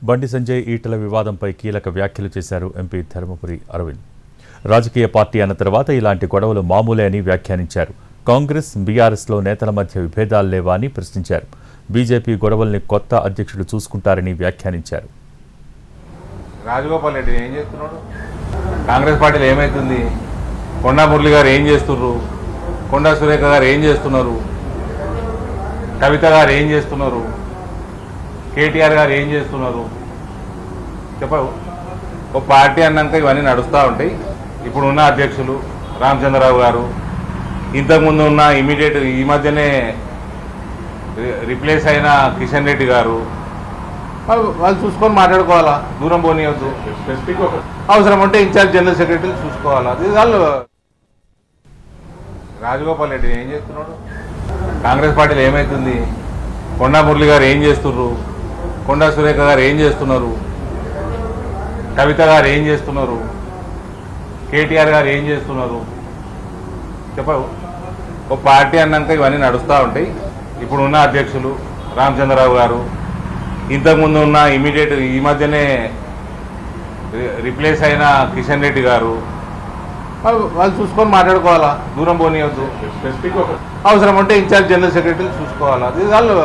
బండి సంజయ్ ఈటల వివాదంపై కీలక వ్యాఖ్యలు చేశారు ఎంపీ ధర్మపురి అరవింద్. రాజకీయ పార్టీ అన్న తర్వాత ఇలాంటి గొడవలు మామూలే అని వ్యాఖ్యానించారు. కాంగ్రెస్, బీఆర్ఎస్లో నేతల మధ్య విభేదాలు లేవా అని ప్రశ్నించారు. బీజేపీ గొడవల్ని కొత్త అధ్యక్షుడు చూసుకుంటారని వ్యాఖ్యానించారు. రాజగోపాల్ రెడ్డి ఏం చేస్తున్నాడు? కాంగ్రెస్ పార్టీలో ఏమైతుంది? కొండా మురళి గారు ఏం చేస్తున్నారు? కొండా సురేఖ గారు ఏం చేస్తున్నారు? కవిత గారు ఏం చేస్తున్నారు? కేటీఆర్ గారు ఏం చేస్తున్నారు? చెప్పవు. ఒక పార్టీ అన్నాక ఇవన్నీ నడుస్తూ ఉంటాయి. ఇప్పుడున్న అధ్యక్షులు రామచంద్రరావు గారు, ఇంతకుముందు ఉన్న ఇమీడియట్ ఈ మధ్యనే రిప్లేస్ అయిన కిషన్ రెడ్డి గారు, వాళ్ళు చూసుకొని మాట్లాడుకోవాలా, దూరం పోనీయద్దు. అవసరం ఉంటే ఇన్ఛార్జ్ జనరల్ సెక్రటరీలు చూసుకోవాలా. వాళ్ళు రాజగోపాల్ రెడ్డి ఏం చేస్తున్నాడు? కాంగ్రెస్ పార్టీలో ఏమైతుంది? కొండా మురళి గారు ఏం చేస్తున్నారు? కొండా సురేఖ గారు ఏం చేస్తున్నారు? కవిత గారు ఏం చేస్తున్నారు? కేటీఆర్ గారు ఏం చేస్తున్నారు? చెప్పవు. ఒక పార్టీ అన్నాక ఇవన్నీ నడుస్తూ ఉంటాయి. ఇప్పుడున్న అధ్యక్షులు రామచంద్రరావు గారు, ఇంతకుముందు ఉన్న ఇమీడియట్ ఈ మధ్యనే రిప్లేస్ అయిన కిషన్ రెడ్డి గారు, వాళ్ళు చూసుకొని మాట్లాడుకోవాలా, దూరం పోనీయద్దు. అవసరం ఉంటే ఇన్ఛార్జ్ జనరల్ సెక్రటరీలు చూసుకోవాలా. వాళ్ళు